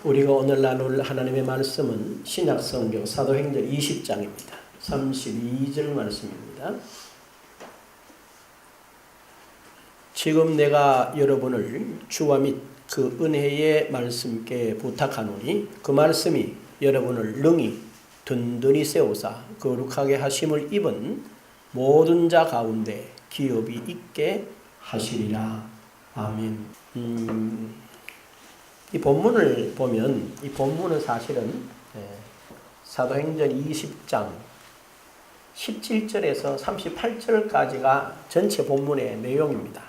우리가 오늘 나눌 하나님의 말씀은 신약성경 사도행전 20장입니다. 32절 말씀입니다. 지금 내가 여러분을 주와 및 그 은혜의 말씀께 부탁하노니 그 말씀이 여러분을 능히 든든히 세우사 거룩하게 하심을 입은 모든 자 가운데 기업이 있게 하시리라. 아멘. 이 본문을 보면 이 본문은 사실은 사도행전 20장 17절에서 38절까지가 전체 본문의 내용입니다.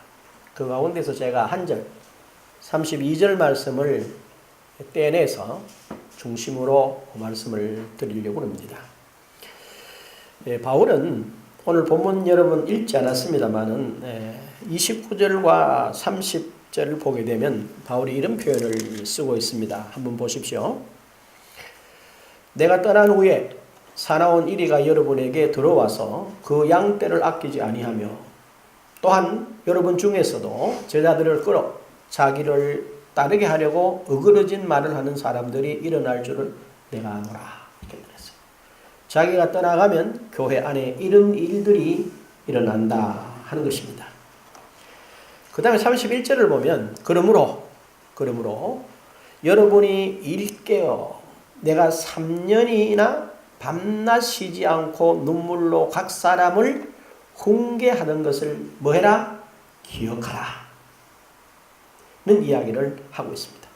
그 가운데서 제가 한 절 32절 말씀을 떼내서 중심으로 말씀을 드리려고 합니다. 바울은 오늘 본문 여러분 읽지 않았습니다만은 29절과 30절을 보게 되면 바울이 이런 표현을 쓰고 있습니다. 한번 보십시오. 내가 떠난 후에 사나운 이리가 여러분에게 들어와서 그 양떼를 아끼지 아니하며 또한 여러분 중에서도 제자들을 끌어 자기를 따르게 하려고 어그러진 말을 하는 사람들이 일어날 줄을 내가 아노라. 이렇게 말했어요. 자기가 떠나가면 교회 안에 이런 일들이 일어난다 하는 것입니다. 그 다음에 31절을 보면 그러므로 여러분이 일깨어 내가 3년이나 밤낮 쉬지 않고 눈물로 각 사람을 훈계하는 것을 뭐해라? 기억하라 는 이야기를 하고 있습니다.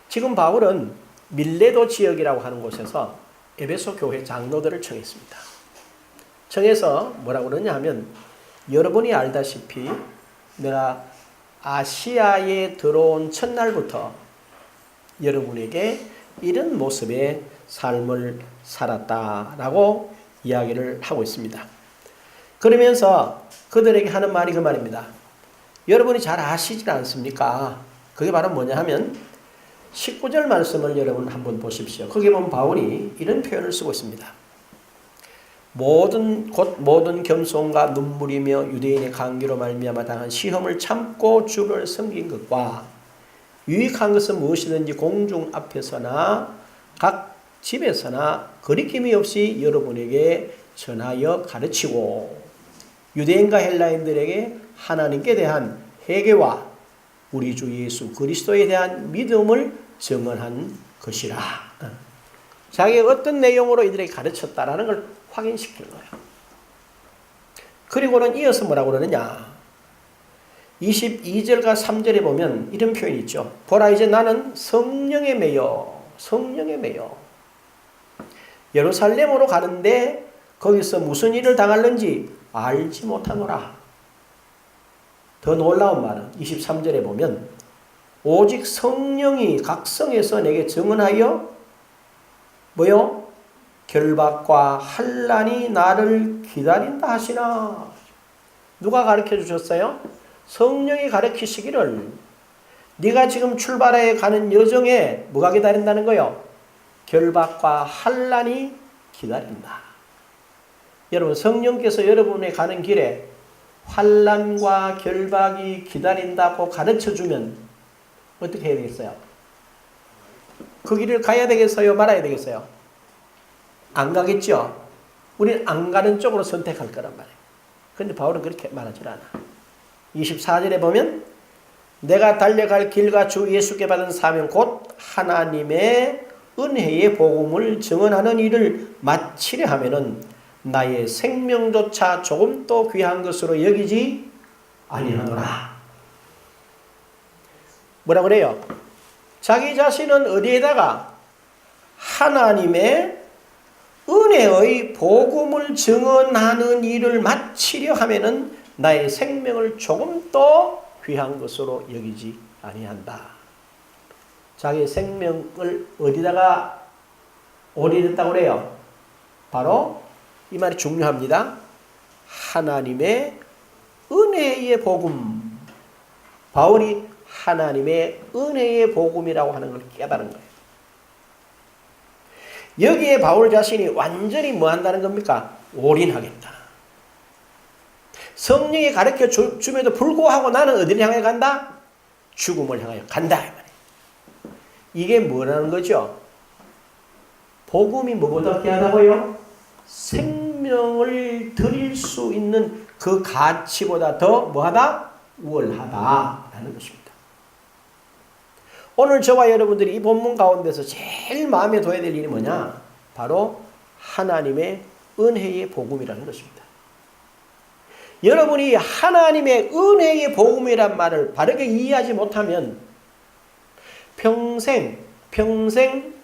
지금 바울은 밀레도 지역이라고 하는 곳에서 에베소 교회 장로들을 청했습니다. 청해서 뭐라고 그러냐 하면 여러분이 알다시피 내가 아시아에 들어온 첫날부터 여러분에게 이런 모습의 삶을 살았다라고 이야기를 하고 있습니다. 그러면서 그들에게 하는 말이 그 말입니다. 여러분이 잘 아시지 않습니까? 그게 바로 뭐냐 하면 19절 말씀을 여러분 한번 보십시오. 거기 보면 바울이 이런 표현을 쓰고 있습니다. 모든 겸손과 눈물이며 유대인의 강기로 말미암아 당한 시험을 참고 주를 섬긴 것과 유익한 것은 무엇이든지 공중 앞에서나 각 집에서나 거리낌이 없이 여러분에게 전하여 가르치고 유대인과 헬라인들에게 하나님께 대한 회개와 우리 주 예수 그리스도에 대한 믿음을 증언한 것이라. 자기가 어떤 내용으로 이들에게 가르쳤다라는 걸 확인시키는 거예요. 그리고는 이어서 뭐라고 그러느냐. 22절과 3절에 보면 이런 표현이 있죠. 보라 이제 나는 성령에 매여 예루살렘으로 가는데 거기서 무슨 일을 당할는지 알지 못하노라. 더 놀라운 말은 23절에 보면 오직 성령이 각성해서 내게 증언하여 뭐요? 결박과 환난이 나를 기다린다 하시나. 누가 가르쳐 주셨어요? 성령이 가르치시기를 네가 지금 출발해 가는 여정에 뭐가 기다린다는 거요? 결박과 환난이 기다린다. 여러분 성령께서 여러분의 가는 길에 환난과 결박이 기다린다고 가르쳐주면 어떻게 해야 되겠어요? 그 길을 가야 되겠어요? 말아야 되겠어요? 안 가겠죠? 우리는 안 가는 쪽으로 선택할 거란 말이에요. 그런데 바울은 그렇게 말하지 않아. 24절에 보면 내가 달려갈 길과 주 예수께 받은 사명 곧 하나님의 은혜의 복음을 증언하는 일을 마치려 하면은 나의 생명조차 조금도 귀한 것으로 여기지 아니하노라. 뭐라 그래요? 자기 자신은 어디에다가 하나님의 은혜의 복음을 증언하는 일을 마치려 하면은 나의 생명을 조금도 귀한 것으로 여기지 아니한다. 자기 생명을 어디다가 오리했다고 그래요? 바로 이 말이 중요합니다. 하나님의 은혜의 복음. 바울이 하나님의 은혜의 복음이라고 하는 걸 깨달은 거예요. 여기에 바울 자신이 완전히 뭐 한다는 겁니까? 올인하겠다. 성령이 가르쳐 줌에도 불구하고 나는 어디를 향해 간다? 죽음을 향하여 간다. 이게 뭐라는 거죠? 복음이 뭐보다 귀하다고요? 생명을 드릴 수 있는 그 가치보다 더 뭐하다? 우월하다라는 것입니다. 오늘 저와 여러분들이 이 본문 가운데서 제일 마음에 둬야 될 일이 뭐냐? 바로 하나님의 은혜의 복음이라는 것입니다. 여러분이 하나님의 은혜의 복음이란 말을 바르게 이해하지 못하면 평생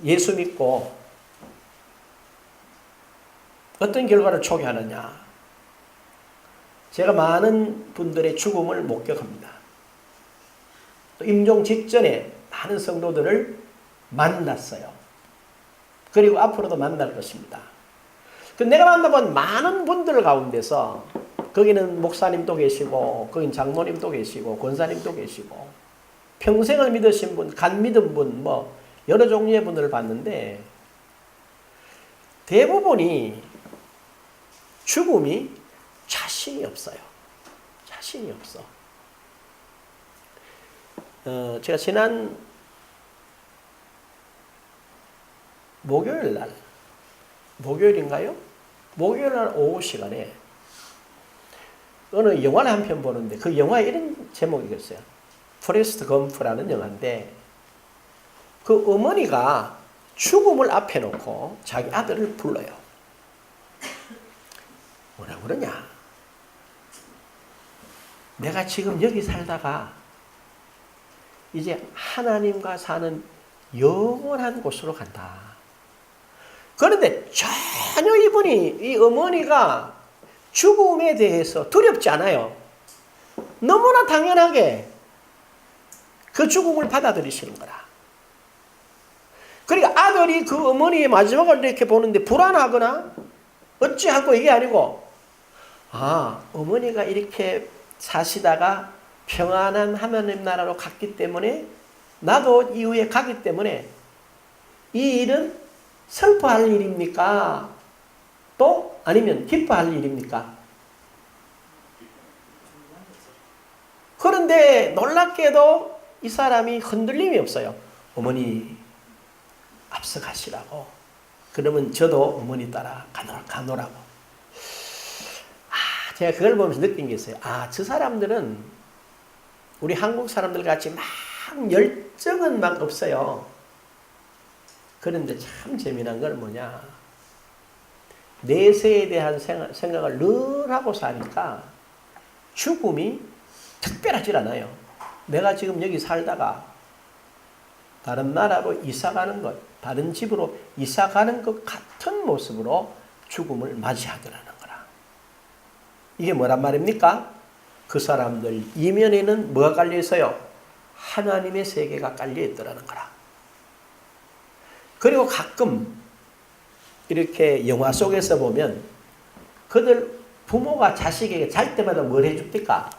예수 믿고 어떤 결과를 초래하느냐? 제가 많은 분들의 죽음을 목격합니다. 또 임종 직전에 많은 성도들을 만났어요. 그리고 앞으로도 만날 것입니다. 내가 만나본 많은 분들 가운데서 거기는 목사님도 계시고 거긴 장로님도 계시고 권사님도 계시고 평생을 믿으신 분, 간 믿은 분, 뭐 여러 종류의 분들을 봤는데 대부분이 죽음이 자신이 없어요. 자신이 없어. 제가 지난 목요일인가요? 목요일 날 오후 시간에 어느 영화를 한 편 보는데 그 영화에 이런 제목이었어요. 포레스트 검프라는 영화인데 그 어머니가 죽음을 앞에 놓고 자기 아들을 불러요. 뭐라 그러냐? 내가 지금 여기 살다가 이제 하나님과 사는 영원한 곳으로 간다. 그런데 전혀 이 어머니가 죽음에 대해서 두렵지 않아요. 너무나 당연하게 그 죽음을 받아들이시는 거라. 그러니까 아들이 그 어머니의 마지막을 이렇게 보는데 불안하거나 어찌하고 이게 아니고 어머니가 이렇게 사시다가 평안한 하나님 나라로 갔기 때문에 나도 이후에 가기 때문에 이 일은 슬퍼할 일입니까? 또 아니면 기뻐할 일입니까? 그런데 놀랍게도 이 사람이 흔들림이 없어요. 어머니 앞서 가시라고. 그러면 저도 어머니 따라 가노라고. 제가 그걸 보면서 느낀 게 있어요. 저 사람들은 우리 한국 사람들 같이 막 열정은 막 없어요. 그런데 참 재미난 건 뭐냐? 내세에 대한 생각을 늘 하고 사니까 죽음이 특별하질 않아요. 내가 지금 여기 살다가 다른 나라로 이사가는 것, 다른 집으로 이사가는 것 같은 모습으로 죽음을 맞이하더라는 거라. 이게 뭐란 말입니까? 그 사람들 이면에는 뭐가 깔려 있어요? 하나님의 세계가 깔려 있더라는 거라. 그리고 가끔 이렇게 영화 속에서 보면 그들 부모가 자식에게 잘 때마다 뭘 해줍니까?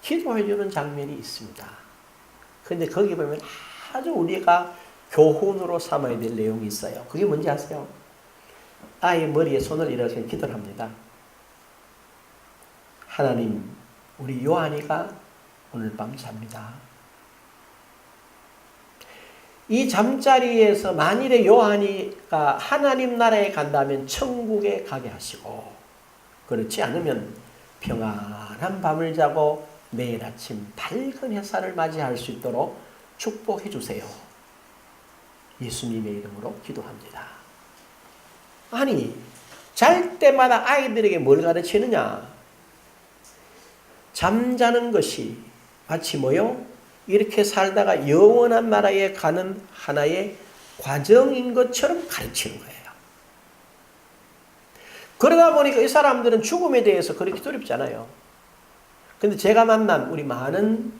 기도해주는 장면이 있습니다. 그런데 거기 보면 아주 우리가 교훈으로 삼아야 될 내용이 있어요. 그게 뭔지 아세요? 아이 머리에 손을 이렇게 기도를 합니다. 하나님, 우리 요한이가 오늘 밤 잡니다. 이 잠자리에서 만일에 요한이가 하나님 나라에 간다면 천국에 가게 하시고, 그렇지 않으면 평안한 밤을 자고 내일 아침 밝은 햇살을 맞이할 수 있도록 축복해 주세요. 예수님의 이름으로 기도합니다. 아니, 잘 때마다 아이들에게 뭘 가르치느냐? 잠자는 것이 마치 뭐요? 이렇게 살다가 영원한 나라에 가는 하나의 과정인 것처럼 가르치는 거예요. 그러다 보니까 이 사람들은 죽음에 대해서 그렇게 두렵지 않아요. 근데 제가 만난 우리 많은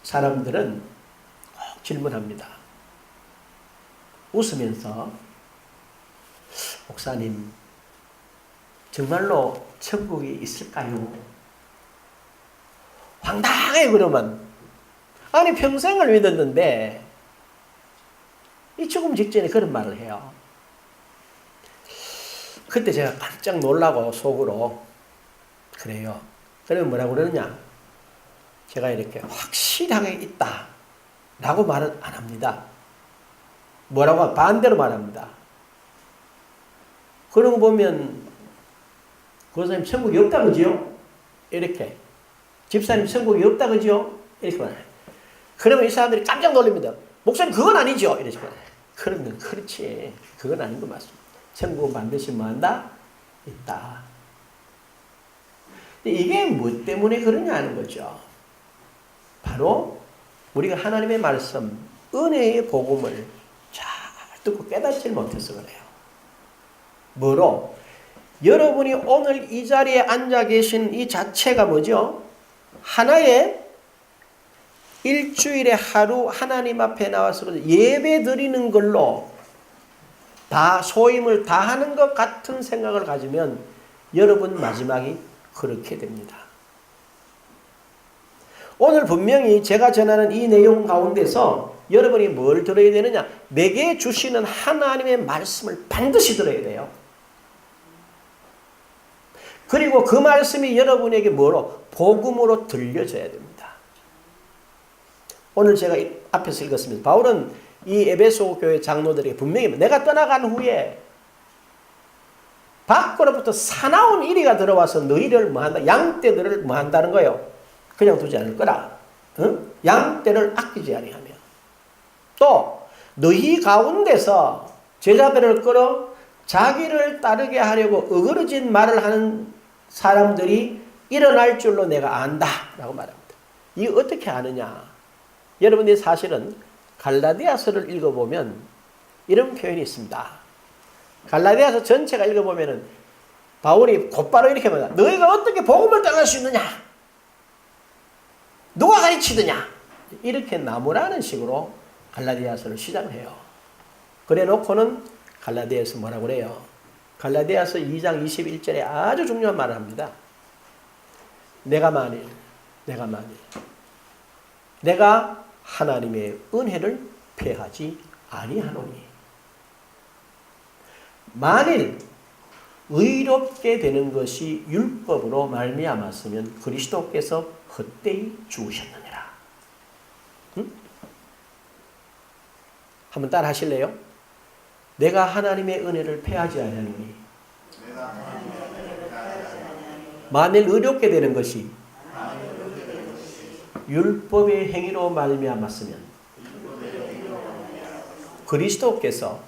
사람들은 꼭 질문합니다. 웃으면서, 목사님, 정말로 천국이 있을까요? 황당해 그러면. 아니 평생을 믿었는데 이 죽음 직전에 그런 말을 해요. 그때 제가 깜짝 놀라고 속으로 그래요. 그러면 뭐라고 그러느냐? 제가 이렇게 확실하게 있다 라고 말은 안 합니다. 뭐라고? 반대로 말합니다. 그런 거 보면 그 선생님 천국이 없다 그지요? 이렇게. 집사님 천국이 없다 그지요? 이렇게 말해요. 그러면 이 사람들이 깜짝 놀랍니다. 목사님 그건 아니죠? 이러죠. 그러면 그렇지. 그건 아닌 거 맞습니다. 천국은 반드시 뭐 한다? 있다. 이게 뭐 때문에 그러냐는 거죠. 바로 우리가 하나님의 말씀, 은혜의 복음을 잘 듣고 깨닫지 못해서 그래요. 뭐로? 여러분이 오늘 이 자리에 앉아 계신 이 자체가 뭐죠? 하나의 일주일에 하루 하나님 앞에 나와서 예배 드리는 걸로 다 소임을 다하는 것 같은 생각을 가지면 여러분 마지막이 그렇게 됩니다. 오늘 분명히 제가 전하는 이 내용 가운데서 여러분이 뭘 들어야 되느냐? 내게 주시는 하나님의 말씀을 반드시 들어야 돼요. 그리고 그 말씀이 여러분에게 뭐로? 복음으로 들려져야 됩니다. 오늘 제가 앞에서 읽었습니다. 바울은 이 에베소 교회 장로들에게 분명히 내가 떠나간 후에 밖으로부터 사나운 이리가 들어와서 너희를 뭐한다? 양떼들을 뭐한다는 거예요? 그냥 두지 않을 거라. 응? 양떼를 아끼지 아니하며 또 너희 가운데서 제자들을 끌어 자기를 따르게 하려고 어그러진 말을 하는 사람들이 일어날 줄로 내가 안다 라고 말합니다. 이 어떻게 아느냐? 여러분들이 사실은 갈라디아서를 읽어보면 이런 표현이 있습니다. 갈라디아서 전체가 읽어보면은 바울이 곧바로 이렇게 말합니다. 너희가 어떻게 복음을 떠날 수 있느냐? 누가 가르치느냐? 이렇게 나무라는 식으로 갈라디아서를 시작해요. 그래 놓고는 갈라디아서 뭐라고 그래요? 갈라디아서 2장 21절에 아주 중요한 말을 합니다. 내가 만일 내가 하나님의 은혜를 폐하지 아니하노니 만일 의롭게 되는 것이 율법으로 말미암았으면 그리스도께서 헛되이 죽으셨느니라. 응? 한번 따라 하실래요? 내가 하나님의 은혜를 폐하지 아니하노니 만일 의롭게 되는 것이 율법의 행위로 말미암았으면 그리스도께서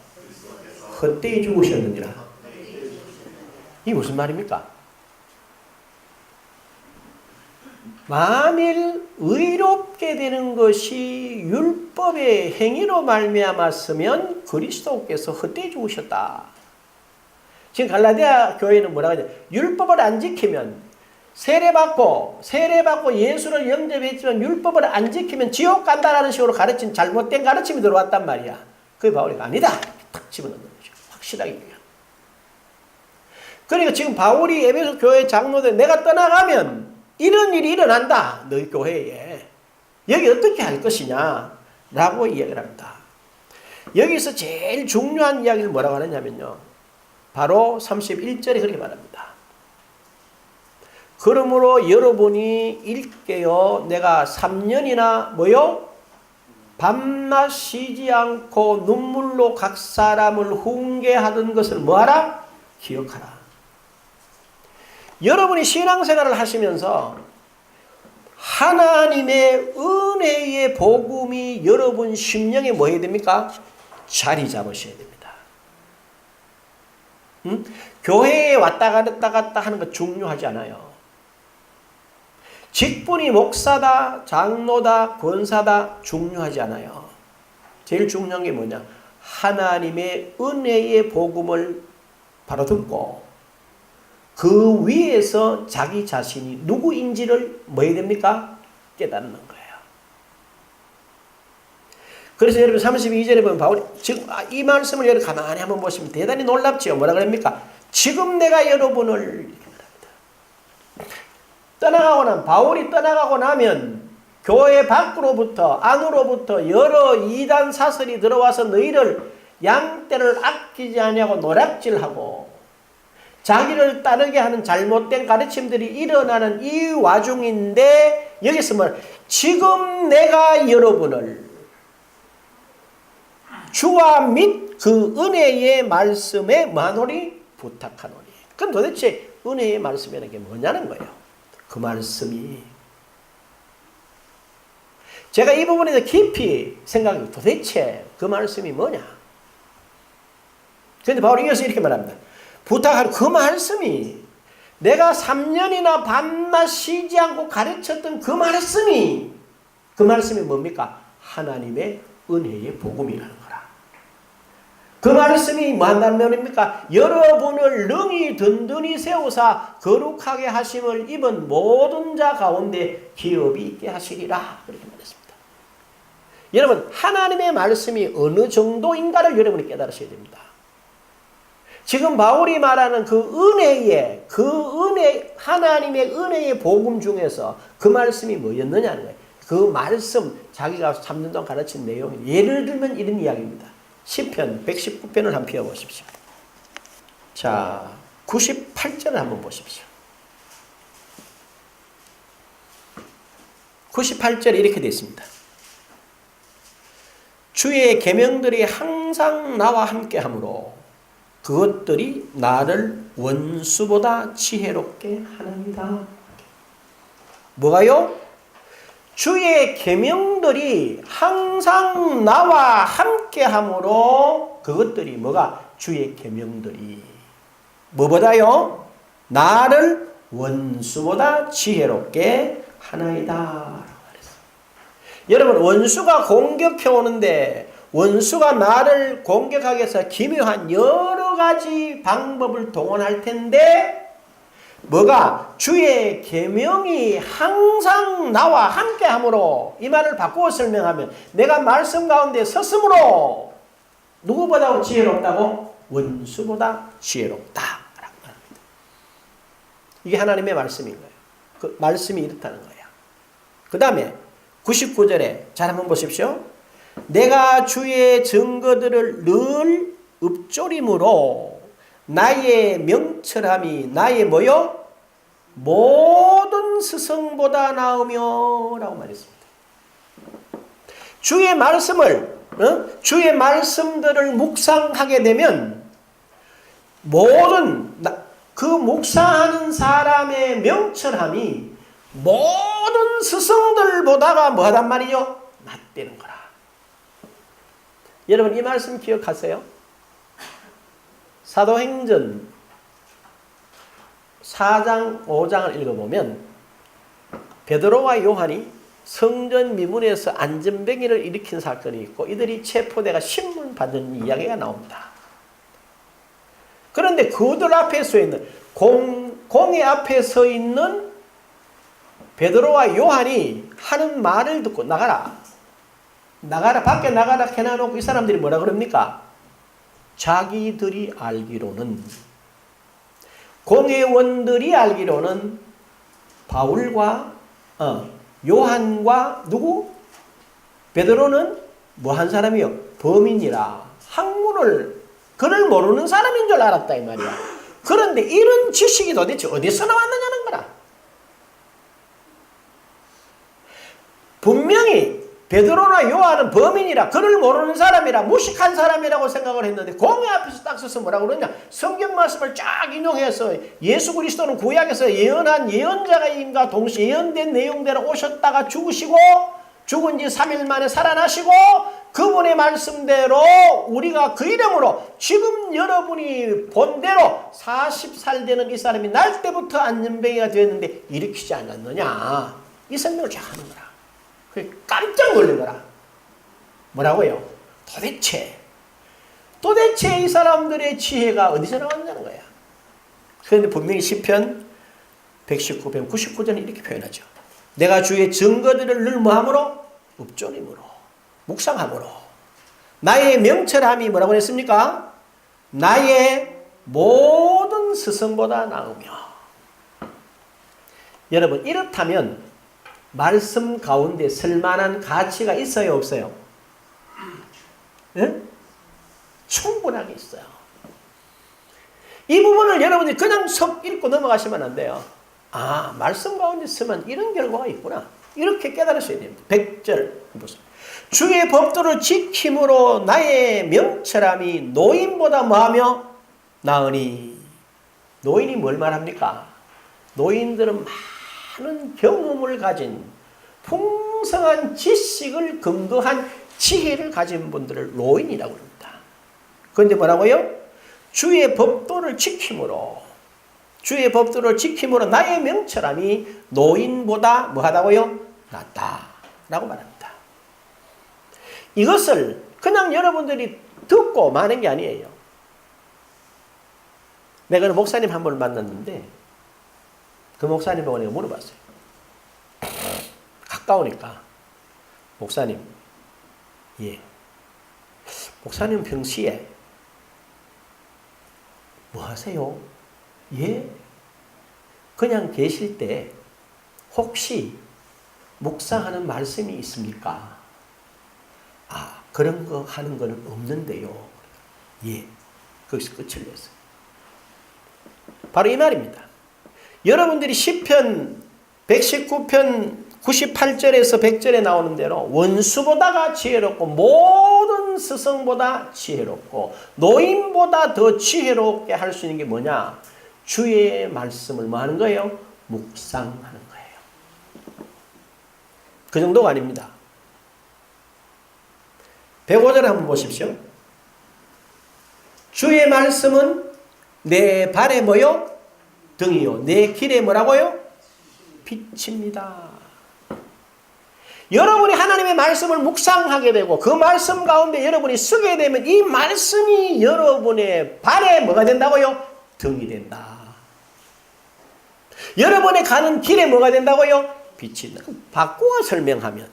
헛되이 죽으셨느니라. 이게 무슨 말입니까? 만일 의롭게 되는 것이 율법의 행위로 말미암았으면 그리스도께서 헛되이 죽으셨다. 지금 갈라디아 교회는 뭐라고 하냐? 율법을 안 지키면 세례받고 예수를 영접했지만 율법을 안 지키면 지옥 간다라는 식으로 가르친 잘못된 가르침이 들어왔단 말이야. 그게 바울이 아니다. 탁 집어넣는 거죠. 확실하게 얘기해요. 그러니까 지금 바울이 에베소 교회 장로들 내가 떠나가면 이런 일이 일어난다. 너희 교회에. 여기 어떻게 할 것이냐 라고 이야기를 합니다. 여기서 제일 중요한 이야기를 뭐라고 하느냐면요. 바로 31절에 그렇게 말합니다. 그러므로 여러분이 읽게요. 내가 3년이나 뭐요? 밤낮 쉬지 않고 눈물로 각 사람을 훈계하던 것을 뭐하라? 기억하라. 여러분이 신앙생활을 하시면서 하나님의 은혜의 복음이 여러분 심령에 뭐 해야 됩니까? 자리 잡으셔야 됩니다. 응? 교회에 왔다 갔다 하는 거 중요하지 않아요. 직분이 목사다, 장로다, 권사다 중요하지 않아요. 제일 중요한 게 뭐냐? 하나님의 은혜의 복음을 바로 듣고 그 위에서 자기 자신이 누구인지를 뭐 해야 됩니까? 깨닫는 거예요. 그래서 여러분 32절에 보면 바울이 지금 이 말씀을 여러분 가만히 한번 보시면 대단히 놀랍지요. 뭐라 그럽니까? 지금 내가 여러분을 떠나가고 나면 바울이 떠나가고 나면 교회 밖으로부터 안으로부터 여러 이단 사설이 들어와서 너희를 양떼를 아끼지 아니하고 노략질하고 자기를 따르게 하는 잘못된 가르침들이 일어나는 이 와중인데 여기서 뭐 지금 내가 여러분을 주와 및 그 은혜의 말씀에 뭐하노니? 부탁하노니. 그럼 도대체 은혜의 말씀이라는 게 뭐냐는 거예요. 그 말씀이. 제가 이 부분에 대해서 깊이 생각해 도대체 그 말씀이 뭐냐? 그런데 바울이 이어서 이렇게 말합니다. 부탁하는 그 말씀이 내가 3년이나 밤낮 쉬지 않고 가르쳤던 그 말씀이 뭡니까? 하나님의 은혜의 복음이라는 거라. 그 말씀이 뭐 한다는 말입니까? 여러분을 능히 든든히 세우사 거룩하게 하심을 입은 모든 자 가운데 기업이 있게 하시리라. 그렇게 말했습니다. 여러분, 하나님의 말씀이 어느 정도인가를 여러분이 깨달으셔야 됩니다. 지금 바울이 말하는 하나님의 은혜의 복음 중에서 그 말씀이 뭐였느냐는 거예요. 그 말씀, 자기가 3년 동안 가르친 내용, 예를 들면 이런 이야기입니다. 시편 119편을 한번 펴보십시오. 자, 98절을 한번 보십시오. 98절에 이렇게 되어 있습니다. 주의 계명들이 항상 나와 함께하므로 그것들이 나를 원수보다 지혜롭게 하나이다. 뭐가요? 주의 계명들이 항상 나와 함께하므로 그것들이 뭐가? 주의 계명들이 뭐보다요? 나를 원수보다 지혜롭게 하나이다. 여러분, 원수가 공격해 오는데 원수가 나를 공격하기 위해서 기묘한 여러 가지 방법을 동원할 텐데 뭐가? 주의 계명이 항상 나와 함께하므로, 이 말을 바꾸어 설명하면 내가 말씀 가운데 섰으므로 누구보다 지혜롭다고? 원수보다 지혜롭다라고 말합니다. 이게 하나님의 말씀인 거예요. 그 말씀이 이렇다는 거예요. 그 다음에 99절에 잘 한번 보십시오. 내가 주의 증거들을 늘 읊조림으로 나의 명철함이 나의 뭐요? 모든 스승보다 나으며 라고 말했습니다. 주의 말씀을 주의 말씀들을 묵상하게 되면 모든 그 묵상하는 사람의 명철함이 모든 스승들보다가 뭐하단 말이죠? 낫다는 거라. 여러분, 이 말씀 기억하세요? 사도행전 4장 5장을 읽어보면 베드로와 요한이 성전 미문에서 안전뱅이를 일으킨 사건이 있고 이들이 체포돼가 신문받은 이야기가 나옵니다. 그런데 그들 앞에 서 있는 공의 앞에 서 있는 베드로와 요한이 하는 말을 듣고 나가라, 밖에 나가라 해놔놓고 이 사람들이 뭐라 그럽니까? 자기들이 알기로는, 공회원들이 알기로는 바울과 요한과 누구? 베드로는 뭐 한 사람이요? 범인이라 학문을 그를 모르는 사람인 줄 알았다 이 말이야. 그런데 이런 지식이 도대체 어디서 나왔느냐는 거라. 분명히 베드로나 요한은 범인이라, 그를 모르는 사람이라, 무식한 사람이라고 생각을 했는데 공회 앞에서 딱 서서 뭐라고 그러냐? 성경 말씀을 쫙 인용해서 예수 그리스도는 구약에서 예언한 예언자가인가 동시에 예언된 내용대로 오셨다가 죽으시고 죽은 지 3일 만에 살아나시고 그분의 말씀대로 우리가 그 이름으로 지금 여러분이 본대로 40살 되는 이 사람이 날 때부터 안전뱅이가 되었는데 일으키지 않았느냐? 이 설명을 쫙 하는 거라. 깜짝 놀란 거라. 뭐라고요? 도대체 이 사람들의 지혜가 어디서 나왔냐는 거야. 그런데 분명히 시편 119편 99절은 이렇게 표현하죠. 내가 주의 증거들을 늘 뭐함으로? 읊조림으로, 묵상함으로 나의 명철함이 뭐라고 했습니까? 나의 모든 스승보다 나으며. 여러분, 이렇다면 말씀 가운데 쓸만한 가치가 있어요, 없어요? 네? 충분하게 있어요. 이 부분을 여러분이 그냥 석 읽고 넘어가시면 안 돼요. 말씀 가운데 쓰면 이런 결과가 있구나. 이렇게 깨달으셔야 됩니다. 100절 보세요. 주의 법도를 지킴으로 나의 명철함이 노인보다 뭐하며 나으니. 노인이 뭘 말합니까? 노인들은 많은 경험을 가진 풍성한 지식을 근거한 지혜를 가진 분들을 노인이라고 합니다. 그런데 뭐라고요? 주의 법도를 지킴으로, 주의 법도를 지킴으로 나의 명철함이 노인보다 뭐하다고요? 낫다라고 말합니다. 이것을 그냥 여러분들이 듣고 마는 게 아니에요. 내가 목사님 한 분을 만났는데 그 목사님하고 내가 물어봤어요. 가까우니까. 목사님, 예. 목사님 평시에 뭐 하세요? 예? 그냥 계실 때 혹시 묵상하는 말씀이 있습니까? 아, 그런 거 하는 건 없는데요. 예. 거기서 끝을 냈어요. 바로 이 말입니다. 여러분들이 시편 119편 98절에서 100절에 나오는 대로 원수보다가 지혜롭고 모든 스승보다 지혜롭고 노인보다 더 지혜롭게 할 수 있는 게 뭐냐? 주의 말씀을 뭐 하는 거예요? 묵상하는 거예요. 그 정도가 아닙니다. 105절 한번 보십시오. 주의 말씀은 내 발에 뭐요? 등이요. 내 길에 뭐라고요? 빛입니다. 여러분이 하나님의 말씀을 묵상하게 되고 그 말씀 가운데 여러분이 쓰게 되면 이 말씀이 여러분의 발에 뭐가 된다고요? 등이 된다. 여러분의 가는 길에 뭐가 된다고요? 빛이 된다. 바꾸어 설명하면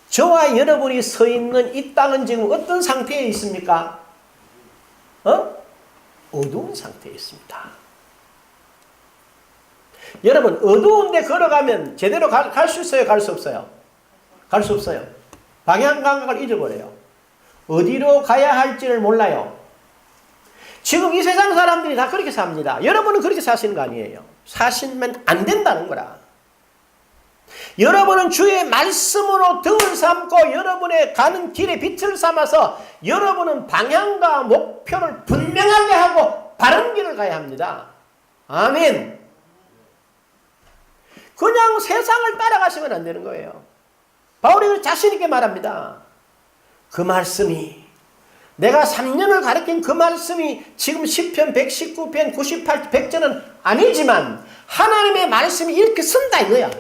저와 여러분이 서 있는 이 땅은 지금 어떤 상태에 있습니까? 어두운 상태에 있습니다. 여러분, 어두운 데 걸어가면 제대로 갈 수 있어요? 갈 수 없어요? 갈 수 없어요. 방향 감각을 잃어버려요. 어디로 가야 할지를 몰라요. 지금 이 세상 사람들이 다 그렇게 삽니다. 여러분은 그렇게 사시는 거 아니에요. 사시면 안 된다는 거라. 여러분은 주의 말씀으로 등을 삼고 여러분의 가는 길에 빛을 삼아서 여러분은 방향과 목표를 분명하게 하고 바른 길을 가야 합니다. 아멘. 그냥 세상을 따라가시면 안 되는 거예요. 바울이 자신 있게 말합니다. 그 말씀이 내가 3년을 가르친 그 말씀이 지금 시편 119편 98 100절은 아니지만 하나님의 말씀이 이렇게 쓴다 이거야.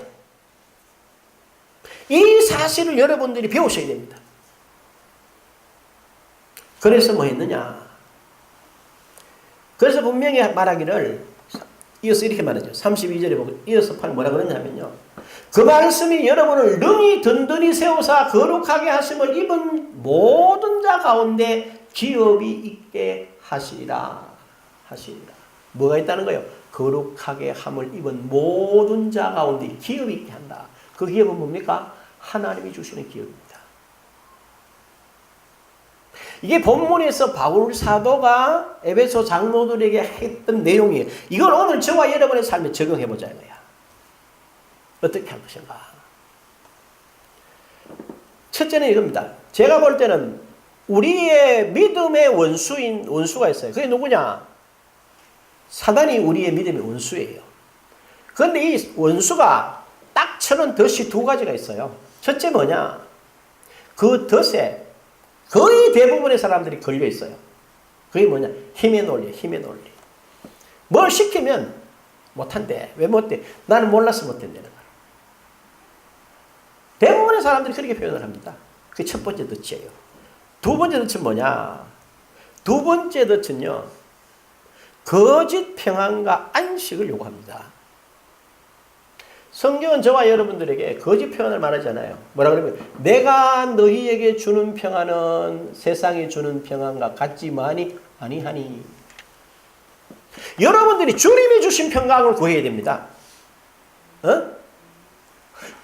이 사실을 여러분들이 배우셔야 됩니다. 그래서 뭐 했느냐? 그래서 분명히 말하기를 이어서 이렇게 말하죠. 32절에 보고 이어서 뭐라 그러냐면요. 그 말씀이 여러분을 능히 든든히 세우사 거룩하게 하심을 입은 모든 자 가운데 기업이 있게 하시리라. 뭐가 있다는 거예요? 거룩하게 함을 입은 모든 자 가운데 기업이 있게 한다. 그 기업은 뭡니까? 하나님이 주시는 기업입니다. 이게 본문에서 바울 사도가 에베소 장로들에게 했던 내용이에요. 이걸 오늘 저와 여러분의 삶에 적용해보자 이거야. 어떻게 할 것인가? 첫째는 이겁니다. 제가 볼 때는 우리의 믿음의 원수가 있어요. 그게 누구냐? 사단이 우리의 믿음의 원수예요. 그런데 이 원수가 딱 쳐는 덫이 두 가지가 있어요. 첫째 뭐냐? 그 덫에 거의 대부분의 사람들이 걸려 있어요. 그게 뭐냐? 힘의 논리. 뭘 시키면 못한대. 왜 못해? 나는 몰라서 못한다는 거야. 대부분의 사람들이 그렇게 표현을 합니다. 그게 첫 번째 덫이에요. 두 번째 덫은 뭐냐? 두 번째 덫은요. 거짓 평안과 안식을 요구합니다. 성경은 저와 여러분들에게 거짓 평안을 말하잖아요. 뭐라 그러면 내가 너희에게 주는 평안은 세상이 주는 평안과 같지만이 아니하니. 여러분들이 주님이 주신 평강을 구해야 됩니다.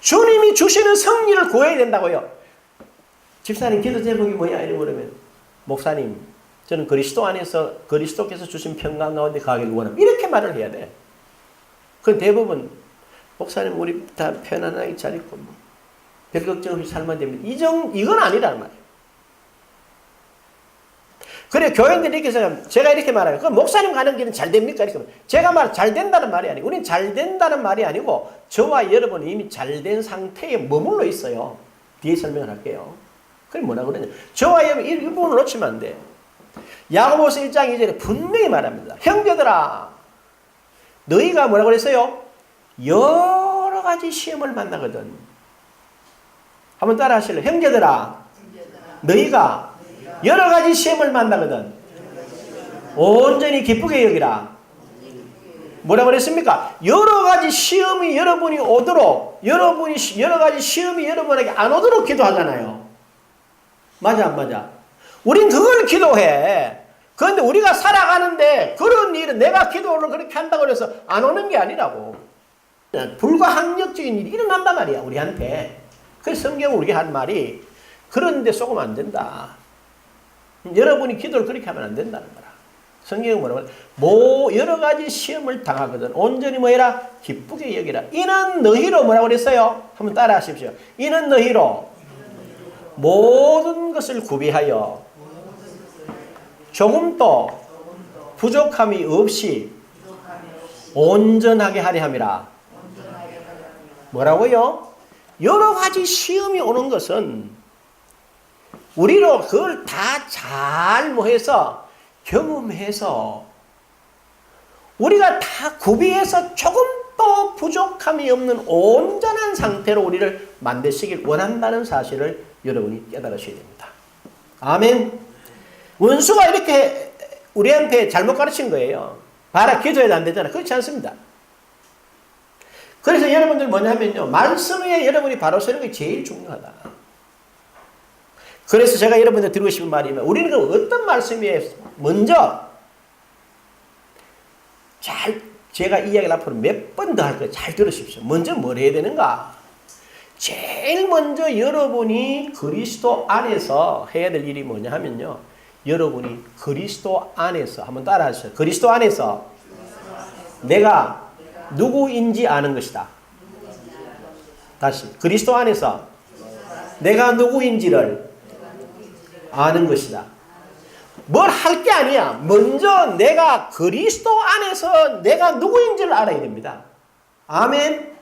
주님이 주시는 승리를 구해야 된다고요. 집사님 기도 제목이 뭐야? 이러고 그러면 목사님 저는 그리스도 안에서 그리스도께서 주신 평강 가운데 가기를 원합니다. 이렇게 말을 해야 돼. 그건 대부분 목사님 우리 다 편안하게 잘 있고 뭐. 별 걱정 없이 살면 됩니다. 이건 아니란 말이에요. 그래, 교인들이 이렇게 생각하면, 제가 이렇게 말해요. 그 목사님 가는 길은 잘 됩니까? 이렇게 제가 잘 된다는 말이 아니고, 우리는 잘 된다는 말이 아니고, 저와 여러분은 이미 잘 된 상태에 머물러 있어요. 뒤에 설명을 할게요. 그게 뭐라 그러냐. 저와 여러분 이 부분을 놓치면 안 돼. 야고보서 1장 2절에 분명히 말합니다. 형제들아, 너희가 뭐라고 그랬어요? 여러 가지 시험을 만나거든. 한번 따라 하실래요? 형제들아, 너희가 여러 가지 시험을 만나거든. 온전히 기쁘게 여기라. 뭐라고 그랬습니까? 여러 가지 시험이 여러분이 오도록, 여러 가지 시험이 여러분에게 안 오도록 기도하잖아요. 맞아, 안 맞아? 우린 그걸 기도해. 그런데 우리가 살아가는데 그런 일은 내가 기도를 그렇게 한다고 해서 안 오는 게 아니라고. 불가항력적인 일이 일어난단 말이야, 우리한테. 그래서 성경은 우리가 한 말이, 그런데 속으면 안 된다. 여러분이 기도를 그렇게 하면 안 된다는 거라. 성경은 뭐라고 하냐? 여러 가지 시험을 당하거든. 온전히 뭐해라? 기쁘게 여기라. 이는 너희로 뭐라고 그랬어요? 한번 따라 하십시오. 이는 너희로 모든 것을 구비하여 조금도 부족함이 없이 온전하게 하려 함이라. 뭐라고요? 여러 가지 시험이 오는 것은 우리로 그걸 다 잘 뭐해서 경험해서 우리가 다 구비해서 조금도 부족함이 없는 온전한 상태로 우리를 만드시길 원한다는 사실을 여러분이 깨달으셔야 됩니다. 아멘. 원수가 이렇게 우리한테 잘못 가르친 거예요. 봐라, 기도해도 안 되잖아. 그렇지 않습니다. 그래서 여러분들 뭐냐면요, 말씀 위에 여러분이 바로 서는 게 제일 중요하다. 그래서 제가 여러분들 드리고 싶은 말이면, 우리는 그 어떤 말씀 위에 먼저 제가 이 이야기를 앞으로 몇 번 더 할 거예요. 잘 들으십시오. 먼저 뭘 해야 되는가? 제일 먼저 여러분이 그리스도 안에서 해야 될 일이 뭐냐 하면요, 여러분이 그리스도 안에서, 한번 따라 하세요. 그리스도 안에서 내가 누구인지 아는 것이다. 다시, 그리스도 안에서 내가 누구인지를 아는 것이다. 뭘 할 게 아니야. 먼저 내가 그리스도 안에서 내가 누구인지를 알아야 됩니다. 아멘.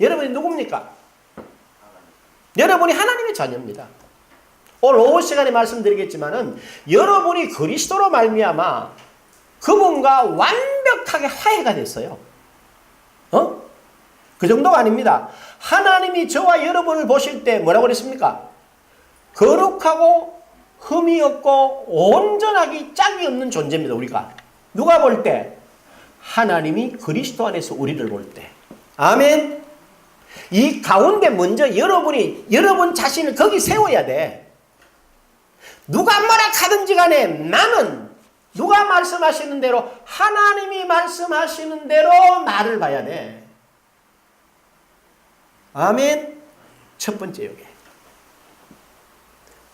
여러분이 누굽니까? 여러분이 하나님의 자녀입니다. 오늘 오후 시간에 말씀드리겠지만은, 여러분이 그리스도로 말미암아 그분과 완벽하게 화해가 됐어요. 그 정도가 아닙니다. 하나님이 저와 여러분을 보실 때 뭐라고 그랬습니까? 거룩하고 흠이 없고 온전하기 짝이 없는 존재입니다. 우리가 누가 볼 때? 하나님이 그리스도 안에서 우리를 볼 때. 아멘. 이 가운데 먼저 여러분 자신을 거기 세워야 돼. 누가 뭐라 하든지 간에 나는 누가 말씀하시는 대로, 하나님이 말씀하시는 대로 나를 봐야 돼. 아멘. 첫 번째 요게.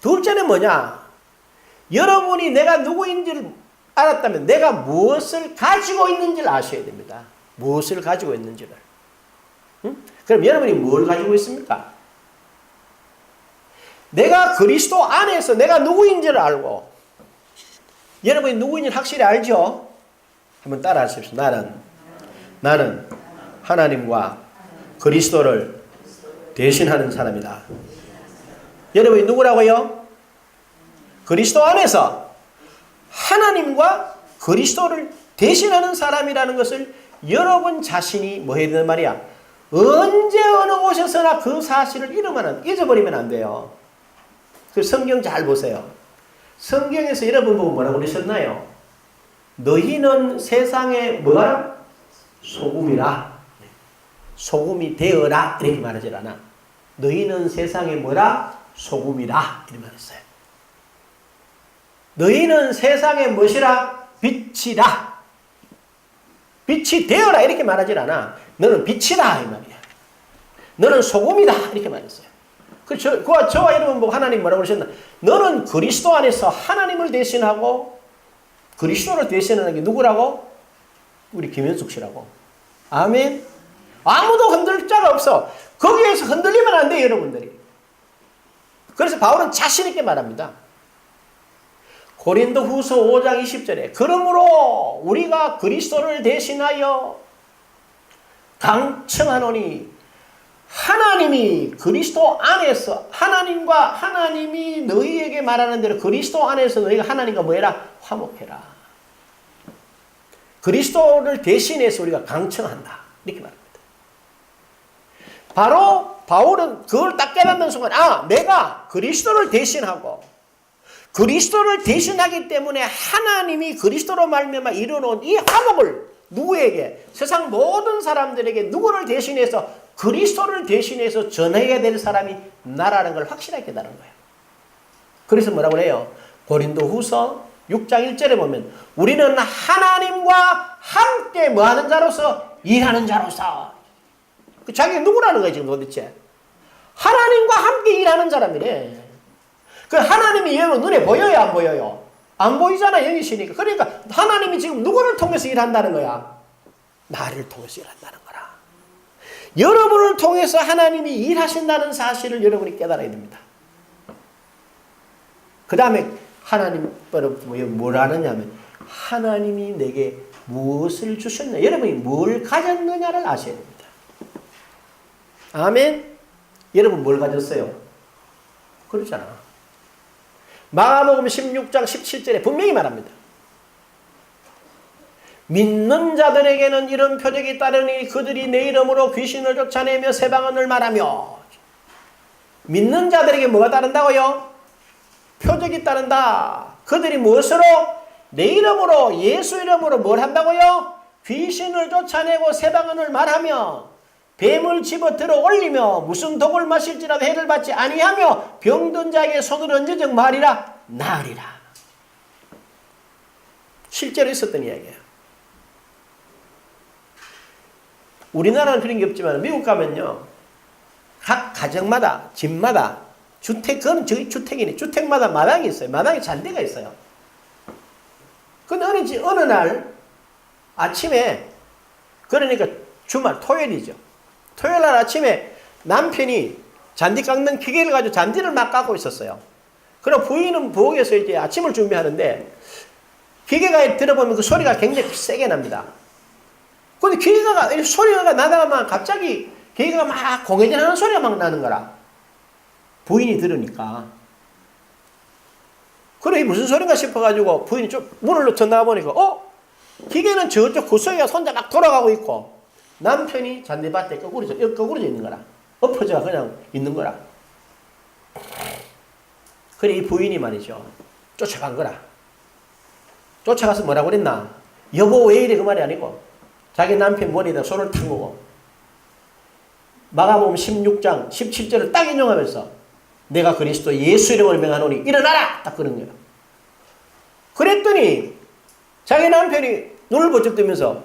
둘째는 뭐냐? 여러분이 내가 누구인지를 알았다면 내가 무엇을 가지고 있는지를 아셔야 됩니다. 무엇을 가지고 있는지를. 그럼 여러분이 뭘 가지고 있습니까? 내가 그리스도 안에서 내가 누구인지를 알고, 여러분이 누구인지를 확실히 알죠? 한번 따라 하십시오. 나는 하나님과 그리스도를 대신하는 사람이다. 여러분이 누구라고요? 그리스도 안에서 하나님과 그리스도를 대신하는 사람이라는 것을 여러분 자신이 뭐 해야 되는 말이야? 언제 어느 곳에서나 그 사실을 잊어버리면 안 돼요. 그 성경 잘 보세요. 성경에서 여러분 보고 뭐라고 그러셨나요? 너희는 세상에 뭐라? 소금이라. 소금이 되어라. 이렇게 말하지 않아. 너희는 세상에 뭐라? 소금이라. 이렇게 말했어요. 너희는 세상에 무엇이라? 빛이라. 빛이 되어라. 이렇게 말하지 않아. 너는 빛이다. 이 말이야. 너는 소금이다. 이렇게 말했어요. 저와 여러분 보고 하나님 뭐라고 그러셨나? 너는 그리스도 안에서 하나님을 대신하고 그리스도를 대신하는 게 누구라고? 우리 김현숙 씨라고. 아멘. 아무도 흔들 자가 없어. 거기에서 흔들리면 안 돼요, 여러분들이. 그래서 바울은 자신 있게 말합니다. 고린도후서 5장 20절에 그러므로 우리가 그리스도를 대신하여 강청하노니 하나님이 그리스도 안에서 하나님이 너희에게 말하는 대로 그리스도 안에서 너희가 하나님과 뭐해라? 화목해라. 그리스도를 대신해서 우리가 강청한다. 이렇게 말합니다. 바로 바울은 그걸 딱 깨닫는 순간 내가 그리스도를 대신하고 그리스도를 대신하기 때문에 하나님이 그리스도로 말미암아 이루어놓은 이 화목을 누구에게? 세상 모든 사람들에게 누구를 대신해서 그리스도를 대신해서 전해야 될 사람이 나라는 걸 확실하게 깨달은 거예요. 그래서 뭐라고 해요? 고린도후서 6장 1절에 보면 우리는 하나님과 함께 뭐하는 자로서? 일하는 자로서. 자기가 누구라는 거예요 지금 도대체? 하나님과 함께 일하는 사람이래. 그 하나님이 여러분 눈에 보여요 안 보여요? 안 보이잖아 영이시니까. 그러니까 하나님이 지금 누구를 통해서 일한다는 거야? 나를 통해서 일한다는 거라. 여러분을 통해서 하나님이 일하신다는 사실을 여러분이 깨달아야 됩니다. 그 다음에 하나님 뭘 하느냐면 하나님이 내게 무엇을 주셨냐, 여러분이 뭘 가졌느냐를 아셔야 됩니다. 아멘. 여러분 뭘 가졌어요? 그렇잖아. 마가복음 16장 17절에 분명히 말합니다. 믿는 자들에게는 이런 표적이 따르니 그들이 내 이름으로 귀신을 쫓아내며 새 방언을 말하며. 믿는 자들에게 뭐가 따른다고요? 표적이 따른다. 그들이 무엇으로? 내 이름으로, 예수 이름으로 뭘 한다고요? 귀신을 쫓아내고 새 방언을 말하며 뱀을 집어 들어 올리며 무슨 독을 마실지라도 해를 받지 아니하며 병든 자에게 손을 얹어적 말이라 나으리라. 실제로 있었던 이야기예요. 우리나라는 그런 게 없지만 미국 가면요, 각 가정마다 집마다 그건 저희 주택이네. 주택마다 마당이 있어요. 마당에 잔디가 있어요. 근데 어느 날 아침에, 그러니까 주말 토요일이죠. 토요일 날 아침에 남편이 잔디 깎는 기계를 가지고 잔디를 막 깎고 있었어요. 그럼 부인은 부엌에서 이제 아침을 준비하는데 기계가 들어보면 그 소리가 굉장히 세게 납니다. 근데 기계가 소리가 나다가 갑자기 기계가 막 공회전하는 소리가 막 나는 거라. 부인이 들으니까. 그래 무슨 소린가 싶어가지고 부인이 좀 문을 놓쳐 나가보니까 기계는 저쪽 구석에 혼자 막 돌아가고 있고 남편이 잔디밭에 거꾸로져 있는 거라. 엎어져 그냥 있는 거라. 그래 이 부인이 말이죠, 쫓아간 거라. 쫓아가서 뭐라고 그랬나? 여보 왜 이래 그 말이 아니고 자기 남편 머리에다 손을 탁 놓고 마가복음 16장 17절을 딱 인용하면서 내가 그리스도 예수 이름을 명하노니 일어나라! 딱 그런 거야. 그랬더니 자기 남편이 눈을 번쩍 뜨면서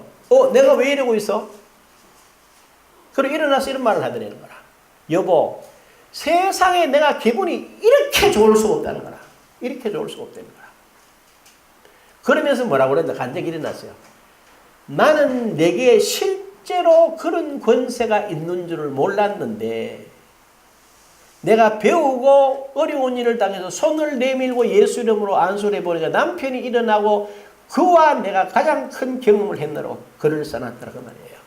내가 왜 이러고 있어? 그리고 일어나서 이런 말을 하더라는 거라. 여보, 세상에 내가 기분이 이렇게 좋을 수가 없다는 거라. 이렇게 좋을 수가 없다는 거라. 그러면서 뭐라고 그랬나? 간절히 일어났어요. 나는 내게 실제로 그런 권세가 있는 줄을 몰랐는데 내가 배우고 어려운 일을 당해서 손을 내밀고 예수 이름으로 안수를 해보니까 남편이 일어나고 그와 내가 가장 큰 경험을 했노라고 글을 써놨더라 그 말이에요.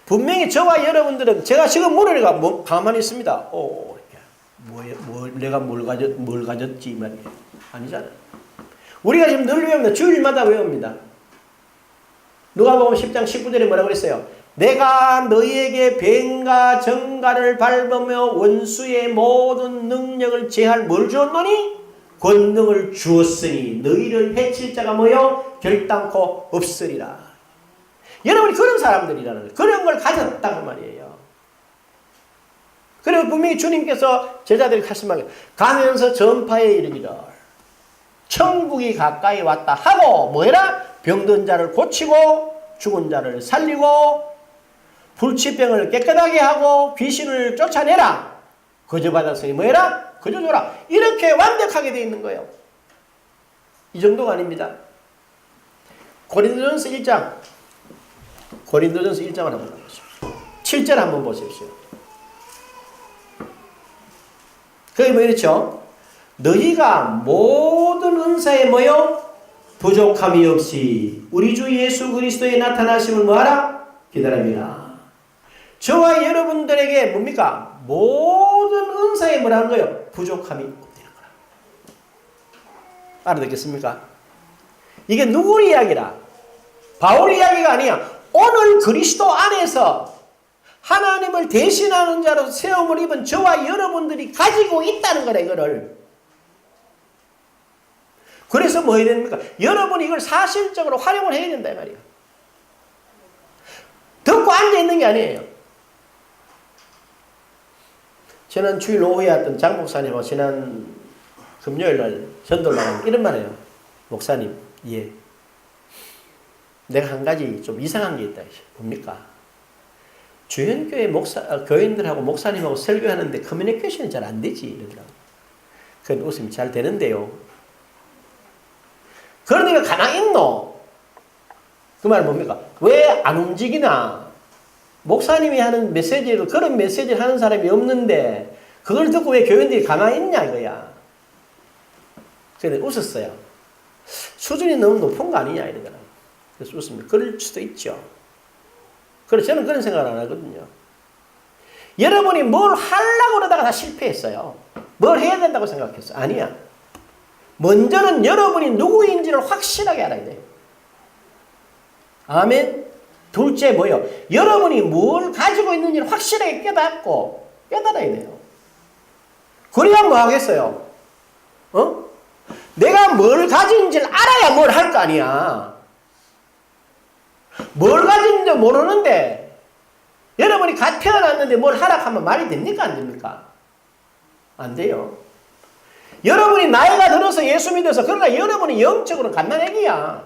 분명히 저와 여러분들은 제가 지금 모르니까 가만히 있습니다. 내가 뭘 가졌지 이 말이에요. 아니잖아요. 우리가 지금 늘 외웁니다. 주일마다 외웁니다. 누가복음 10장 19절에 뭐라고 그랬어요? 내가 너희에게 뱀과 정갈을 밟으며 원수의 모든 능력을 제할 뭘 주었노니? 권능을 주었으니 너희를 해칠 자가 뭐요? 결단코 없으리라. 여러분이 그런 사람들이라는 거예요. 그런 걸 가졌다고 말이에요. 그리고 분명히 주님께서 제자들이 하시면 가면서 전파에 이르기를 천국이 가까이 왔다 하고 뭐해라? 병든 자를 고치고 죽은 자를 살리고 불치병을 깨끗하게 하고 귀신을 쫓아내라. 거저받았으니 뭐해라? 거저줘라. 이렇게 완벽하게 되어 있는 거예요. 이 정도가 아닙니다. 고린도전서 1장 한번 보십시오. 7절 한번 보십시오. 그게 뭐 이렇죠? 너희가 모든 은사에 뭐요? 부족함이 없이 우리 주 예수 그리스도의 나타나심을 뭐하라? 기다립니다. 저와 여러분들에게 뭡니까? 모든 은사에 뭐라는 거예요? 부족함이 없다는 거라. 알아듣겠습니까? 이게 누구 이야기라? 바울 이야기가 아니야. 오늘 그리스도 안에서 하나님을 대신하는 자로 세움을 입은 저와 여러분들이 가지고 있다는 거래, 이거를. 그래서 뭐 해야 됩니까? 여러분이 이걸 사실적으로 활용을 해야 된다, 이 말이야. 듣고 앉아있는 게 아니에요. 지난 주일 오후에 왔던 장 목사님하고 지난 금요일 날 전도를 나가면 이런 말 해요. 목사님, 예. 내가 한 가지 좀 이상한 게 있다. 뭡니까? 주연교회 교인들하고 목사님하고 설교하는데 커뮤니케이션이 잘 안 되지. 이러더라고요. 그건 웃음이 잘 되는데요. 그러니까 가만히 있노? 그 말은 뭡니까? 왜 안 움직이나? 목사님이 하는 메시지로 그런 메시지를 하는 사람이 없는데 그걸 듣고 왜 교인들이 가만히 있냐 이거야. 그래서 웃었어요. 수준이 너무 높은 거 아니냐 이러더라고요. 그래서 웃습니다. 그럴 수도 있죠. 그래서 저는 그런 생각을 안 하거든요. 여러분이 뭘 하려고 그러다가 다 실패했어요. 뭘 해야 된다고 생각했어. 아니야. 먼저는 여러분이 누구인지를 확실하게 알아야 돼요. 아멘. 둘째 뭐요? 여러분이 뭘 가지고 있는지를 확실하게 깨닫고 깨달아야 돼요. 그래야 뭐 하겠어요? 내가 뭘 가진지를 알아야 뭘 할 거 아니야. 뭘 가진지 모르는데 여러분이 갓 태어났는데 뭘 하라 하면 말이 됩니까? 안 됩니까? 안 돼요. 여러분이 나이가 들어서 예수 믿어서 그러나 여러분이 영적으로 갓난애기야.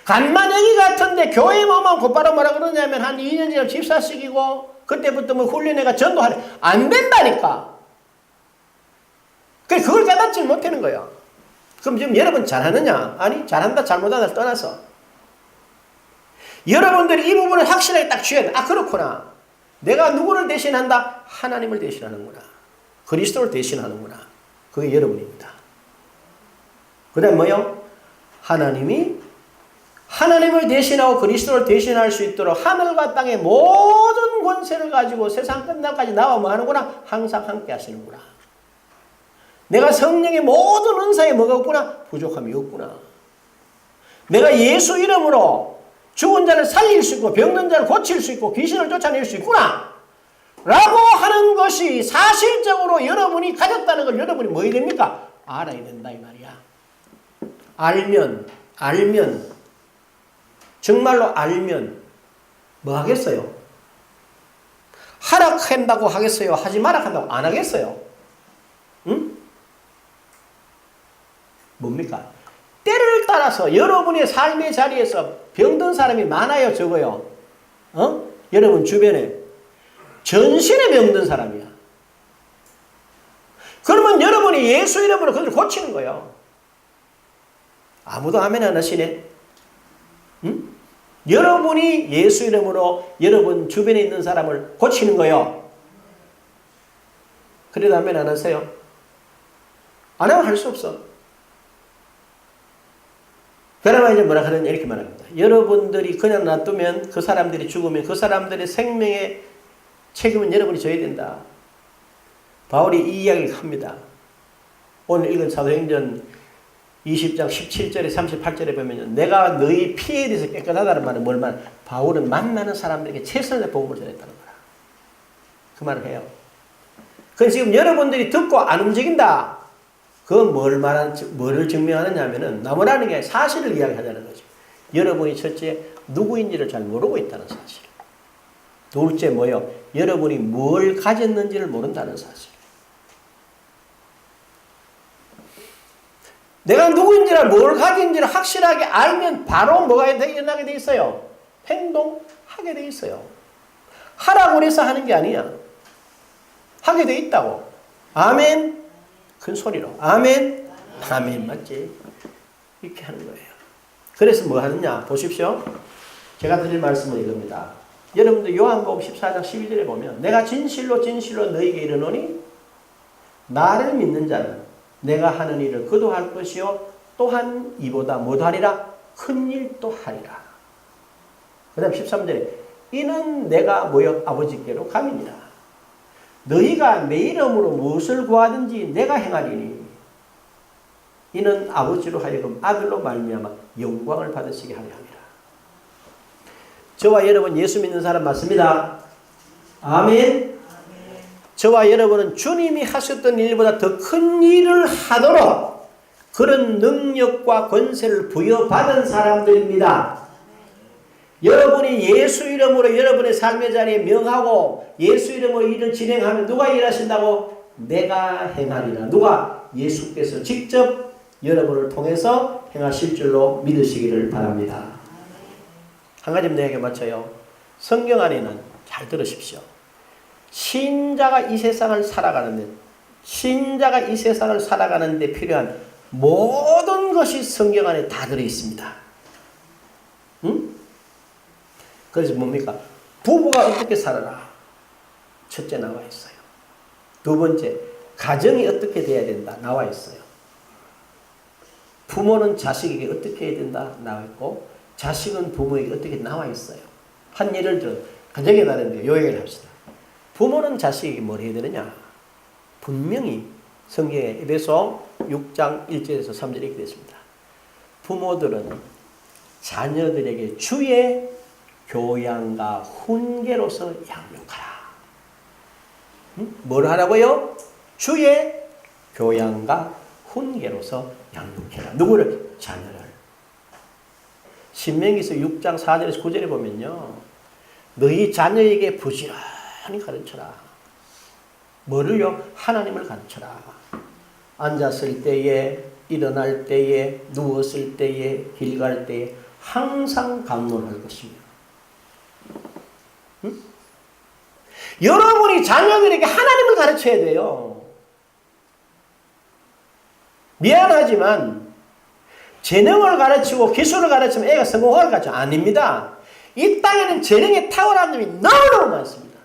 갓난애기 같은데 교회 오면 곧바로 뭐라 그러냐면 한 2년 지나면 집사식이고 그때부터 뭐 훈련회가 전도하래. 안 된다니까. 그걸 깨닫지 못하는 거야. 그럼 지금 여러분 잘하느냐? 아니 잘한다 잘못한다를 떠나서 여러분들이 이 부분을 확실하게 딱 쥐어야 돼. 아 그렇구나. 내가 누구를 대신한다? 하나님을 대신하는구나. 그리스도를 대신하는구나. 그게 여러분입니다. 그 다음 뭐요? 하나님을 대신하고 그리스도를 대신할 수 있도록 하늘과 땅의 모든 권세를 가지고 세상 끝날까지 나와 뭐 하는구나? 항상 함께 하시는구나. 내가 성령의 모든 은사에 뭐가 없구나? 부족함이 없구나. 내가 예수 이름으로 죽은 자를 살릴 수 있고 병든 자를 고칠 수 있고 귀신을 쫓아낼 수 있구나 라고 하는 것이 사실적으로 여러분이 가졌다는 걸 여러분이 뭐 해야 됩니까? 알아야 된다 이 말이야. 알면 정말로 알면 뭐 하겠어요? 하락한다고 하겠어요? 하지 마라 한다고 안 하겠어요? 응? 뭡니까? 때를 따라서 여러분의 삶의 자리에서 병든 사람이 많아요, 적어요? 여러분 주변에 전신에 병든 사람이야. 그러면 여러분이 예수 이름으로 그들을 고치는 거예요. 아무도 아멘 안 하시네? 응? 여러분이 예수 이름으로 여러분 주변에 있는 사람을 고치는 거예요. 그래도 아멘 안 하세요? 안 하면 할 수 없어. 그러나 이제 뭐라 하느냐 이렇게 말합니다. 여러분들이 그냥 놔두면 그 사람들이 죽으면 그 사람들의 생명의 책임은 여러분이 져야 된다. 바울이 이 이야기를 합니다. 오늘 읽은 사도행전 20장 17절에 38절에 보면 내가 너희 피에 대해서 깨끗하다는 말은 뭘 말? 바울은 만나는 사람들에게 최선의 복음을 전했다는 거라. 그 말을 해요. 그건 지금 여러분들이 듣고 안 움직인다. 그건 뭐를 증명하느냐 하면은 나무라는 게 사실을 이야기하자는 거죠. 여러분이 첫째 누구인지를 잘 모르고 있다는 사실. 둘째 뭐요? 여러분이 뭘 가졌는지를 모른다는 사실. 내가 누구인지를 뭘 가진지를 확실하게 알면 바로 뭐가 일어나게 돼 있어요? 행동하게 돼 있어요. 하라고 해서 하는 게 아니야. 하게 돼 있다고. 아멘. 큰 소리로. 아멘. 아멘. 맞지? 이렇게 하는 거예요. 그래서 뭐 하느냐? 보십시오. 제가 드릴 말씀은 이겁니다. 여러분들 요한복음 14장 12절에 보면 내가 진실로 진실로 너희에게 이르노니 나를 믿는 자는 내가 하는 일을 그도 할 것이요 또한 이보다 못하리라 큰 일도 하리라. 그 다음 13절에 이는 내가 모여 아버지께로 감이니라. 너희가 내 이름으로 무엇을 구하든지 내가 행하리니 이는 아버지로 하여금 아들로 말미암아 영광을 받으시게 하려 함이라. 저와 여러분 예수 믿는 사람 맞습니다. 아멘. 저와 여러분은 주님이 하셨던 일보다 더 큰 일을 하도록 그런 능력과 권세를 부여받은 사람들입니다. 여러분이 예수 이름으로 여러분의 삶의 자리에 명하고 예수 이름으로 일을 진행하면 누가 일하신다고? 내가 행하리라. 누가? 예수께서 직접 여러분을 통해서 행하실 줄로 믿으시기를 바랍니다. 한 가지 내게 맞춰요. 성경 안에는 잘 들으십시오. 신자가 이 세상을 살아가는데 필요한 모든 것이 성경 안에 다 들어있습니다. 응? 그래서 뭡니까? 부부가 어떻게 살아라. 첫째 나와 있어요. 두 번째, 가정이 어떻게 돼야 된다. 나와 있어요. 부모는 자식에게 어떻게 해야 된다. 나와 있고, 자식은 부모에게 어떻게 나와 있어요. 한 예를 들어, 가정에 나는데 요 얘기를 합시다. 부모는 자식에게 뭘 해야 되느냐? 분명히 성경에 에베소 6장 1절에서 3절에 이렇게 되었습니다. 부모들은 자녀들에게 주의 교양과 훈계로서 양육하라. 뭘 하라고요? 주의 교양과 훈계로서 양육해라. 누구를? 자녀를. 신명기서 6장 4절에서 9절에 보면요. 너희 자녀에게 부지런히 가르쳐라. 뭐를요? 하나님을 가르쳐라. 앉았을 때에, 일어날 때에, 누웠을 때에, 길 갈 때에 항상 강론할 것이며. 응? 여러분이 자녀들에게 하나님을 가르쳐야 돼요. 미안하지만 재능을 가르치고 기술을 가르치면 애가 성공할 것 같죠? 아닙니다. 이 땅에는 재능이 탁월한 놈이 너무너무 많습니다.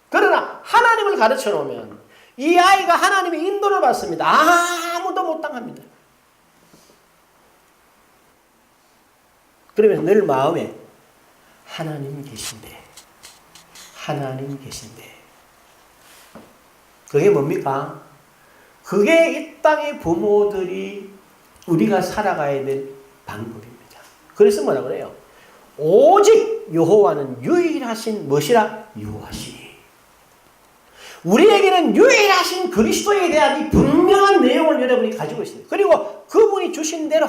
그러나 하나님을 가르쳐 놓으면 이 아이가 하나님의 인도를 받습니다. 아무도 못 당합니다. 그러면 늘 마음에 하나님 계신데, 하나님 계신데. 그게 뭡니까? 그게 이 땅의 부모들이 우리가 살아가야 될 방법입니다. 그래서 뭐라 그래요? 오직 여호와는 유일하신 무엇이라? 유하시니. 우리에게는 유일하신 그리스도에 대한 이 분명한 내용을 여러분이 가지고 있습니다. 그리고 그분이 주신 대로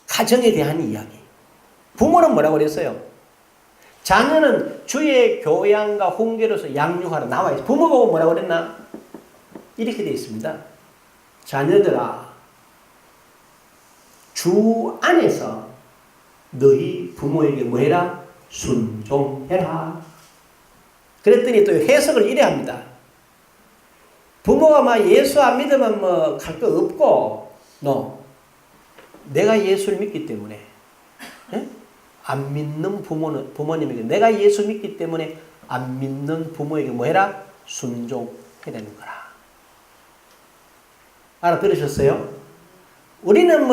가정에 대한 이야기. 부모는 뭐라고 그랬어요? 자녀는 주의 교양과 훈계로서 양육하라 나와 있어요. 부모 보고 뭐라고 그랬나? 이렇게 되어 있습니다. 자녀들아, 주 안에서 너희 부모에게 뭐해라? 순종해라. 그랬더니 또 해석을 이래 합니다. 부모가 막 예수 안 믿으면 뭐 갈 거 없고, 내가 예수를 믿기 때문에, 안 믿는 부모님에게, 내가 예수 믿기 때문에 안 믿는 부모에게 뭐해라? 순종해내는 거라. 알아들으셨어요? 우리는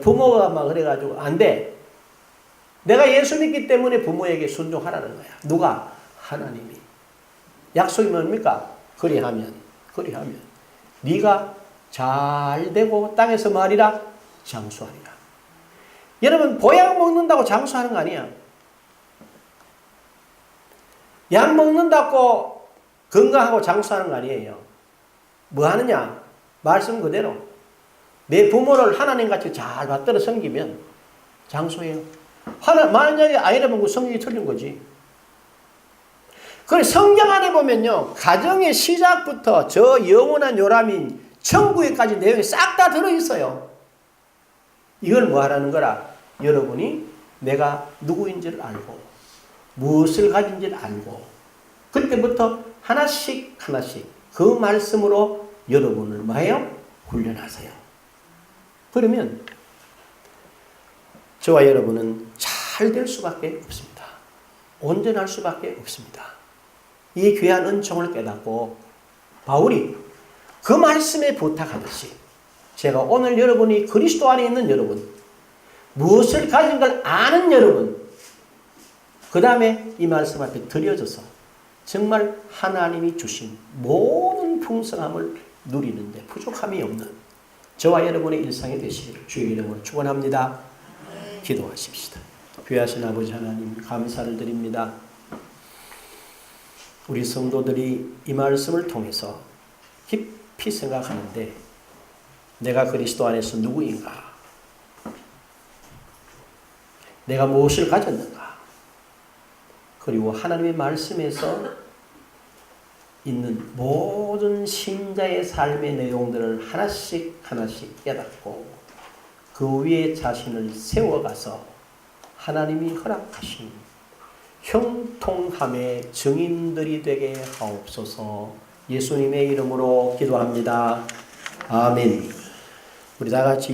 부모가 막 그래가지고 안 돼. 내가 예수 믿기 때문에 부모에게 순종하라는 거야. 누가? 하나님이. 약속이 뭡니까? 그리하면 네가 잘 되고 땅에서 말이라 장수하리라. 여러분, 보약 먹는다고 장수하는 거 아니야. 약 먹는다고 건강하고 장수하는 거 아니에요. 뭐 하느냐? 말씀 그대로 내 부모를 하나님같이 잘 받들어 섬기면 장수해요. 만약에 아이를 보고 성경이 틀린 거지. 그래서 성경 안에 보면요, 가정의 시작부터 저 영원한 요람인 천국에까지 내용이 싹 다 들어있어요. 이걸 뭐 하라는 거라? 여러분이 내가 누구인지를 알고 무엇을 가진지를 알고 그때부터 하나씩 그 말씀으로 여러분을 뭐해요? 훈련하세요. 그러면 저와 여러분은 잘 될 수밖에 없습니다. 온전할 수밖에 없습니다. 이 귀한 은총을 깨닫고 바울이 그 말씀에 부탁하듯이 제가 오늘 여러분이 그리스도 안에 있는 여러분, 무엇을 가진 걸 아는 여러분, 그 다음에 이 말씀 앞에 드려져서 정말 하나님이 주신 모든 풍성함을 누리는데 부족함이 없는 저와 여러분의 일상이 되시기를 주의 이름으로 축원합니다. 기도하십시다. 귀하신 아버지 하나님, 감사를 드립니다. 우리 성도들이 이 말씀을 통해서 깊이 생각하는데 내가 그리스도 안에서 누구인가? 내가 무엇을 가졌는가? 그리고 하나님의 말씀에서 있는 모든 신자의 삶의 내용들을 하나씩 하나씩 깨닫고 그 위에 자신을 세워가서 하나님이 허락하신 형통함의 증인들이 되게 하옵소서. 예수님의 이름으로 기도합니다. 아멘. 우리 다 같이